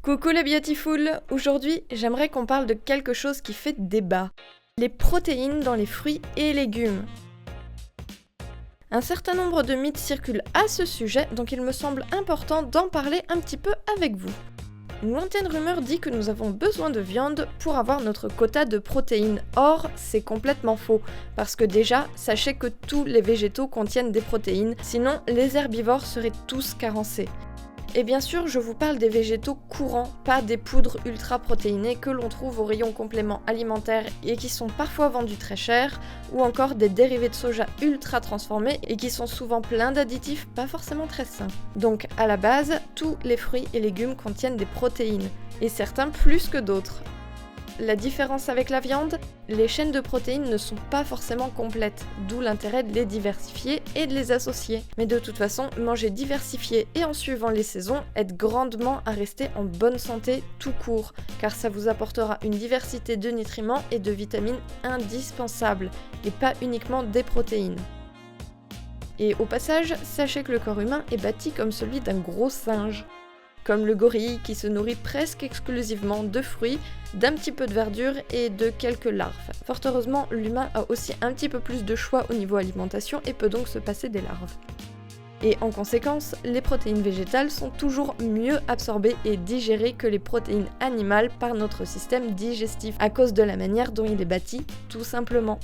Coucou les beautiful! Aujourd'hui, j'aimerais qu'on parle de quelque chose qui fait débat. Les protéines dans les fruits et légumes. Un certain nombre de mythes circulent à ce sujet, donc il me semble important d'en parler un petit peu avec vous. Une lointaine rumeur dit que nous avons besoin de viande pour avoir notre quota de protéines. Or, c'est complètement faux, parce que déjà, sachez que tous les végétaux contiennent des protéines, sinon les herbivores seraient tous carencés. Et bien sûr, je vous parle des végétaux courants, pas des poudres ultra protéinées que l'on trouve au rayon compléments alimentaires et qui sont parfois vendus très cher, ou encore des dérivés de soja ultra transformés et qui sont souvent pleins d'additifs pas forcément très sains. Donc à la base, tous les fruits et légumes contiennent des protéines, et certains plus que d'autres. La différence avec la viande, les chaînes de protéines ne sont pas forcément complètes, d'où l'intérêt de les diversifier et de les associer. Mais de toute façon, manger diversifié et en suivant les saisons aide grandement à rester en bonne santé tout court, car ça vous apportera une diversité de nutriments et de vitamines indispensables, et pas uniquement des protéines. Et au passage, sachez que le corps humain est bâti comme celui d'un gros singe. Comme le gorille qui se nourrit presque exclusivement de fruits, d'un petit peu de verdure et de quelques larves. Fort heureusement, l'humain a aussi un petit peu plus de choix au niveau alimentation et peut donc se passer des larves. Et en conséquence, les protéines végétales sont toujours mieux absorbées et digérées que les protéines animales par notre système digestif, à cause de la manière dont il est bâti, tout simplement.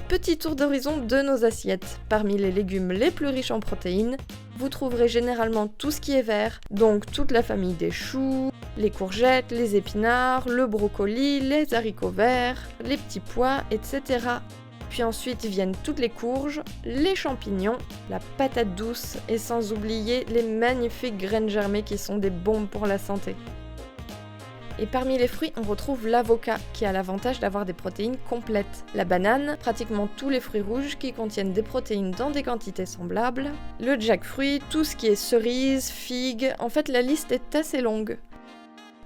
Petit tour d'horizon de nos assiettes. Parmi les légumes les plus riches en protéines, vous trouverez généralement tout ce qui est vert, donc toute la famille des choux, les courgettes, les épinards, le brocoli, les haricots verts, les petits pois, etc. Puis ensuite viennent toutes les courges, les champignons, la patate douce et sans oublier les magnifiques graines germées qui sont des bombes pour la santé. Et parmi les fruits, on retrouve l'avocat, qui a l'avantage d'avoir des protéines complètes. La banane, pratiquement tous les fruits rouges qui contiennent des protéines dans des quantités semblables. Le jackfruit, tout ce qui est cerises, figues, en fait la liste est assez longue.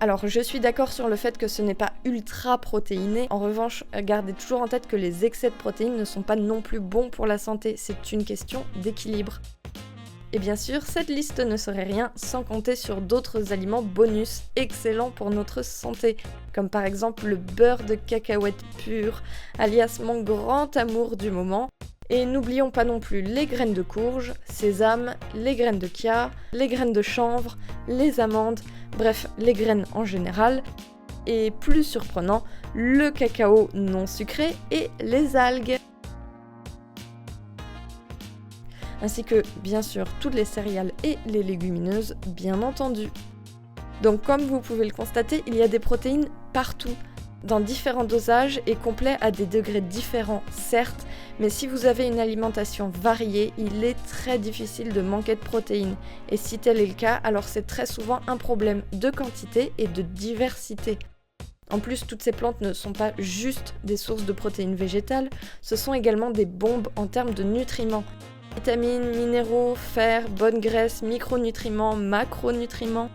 Alors je suis d'accord sur le fait que ce n'est pas ultra protéiné, en revanche, gardez toujours en tête que les excès de protéines ne sont pas non plus bons pour la santé, c'est une question d'équilibre. Et bien sûr, cette liste ne serait rien sans compter sur d'autres aliments bonus excellents pour notre santé, comme par exemple le beurre de cacahuète pur, alias mon grand amour du moment. Et n'oublions pas non plus les graines de courge, sésame, les graines de chia, les graines de chanvre, les amandes, bref, les graines en général. Et plus surprenant, le cacao non sucré et les algues. Ainsi que, bien sûr, toutes les céréales et les légumineuses, bien entendu. Donc comme vous pouvez le constater, il y a des protéines partout, dans différents dosages et complets à des degrés différents, certes, mais si vous avez une alimentation variée, il est très difficile de manquer de protéines. Et si tel est le cas, alors c'est très souvent un problème de quantité et de diversité. En plus, toutes ces plantes ne sont pas juste des sources de protéines végétales, ce sont également des bombes en termes de nutriments. Vitamines, minéraux, fer, bonnes graisses, micronutriments, macronutriments.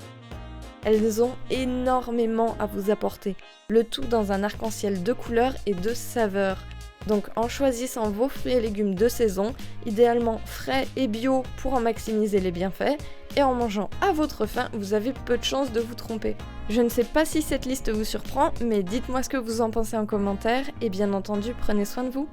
Elles ont énormément à vous apporter. Le tout dans un arc-en-ciel de couleurs et de saveurs. Donc en choisissant vos fruits et légumes de saison, idéalement frais et bio pour en maximiser les bienfaits, et en mangeant à votre faim, vous avez peu de chances de vous tromper. Je ne sais pas si cette liste vous surprend, mais dites-moi ce que vous en pensez en commentaire, et bien entendu, prenez soin de vous.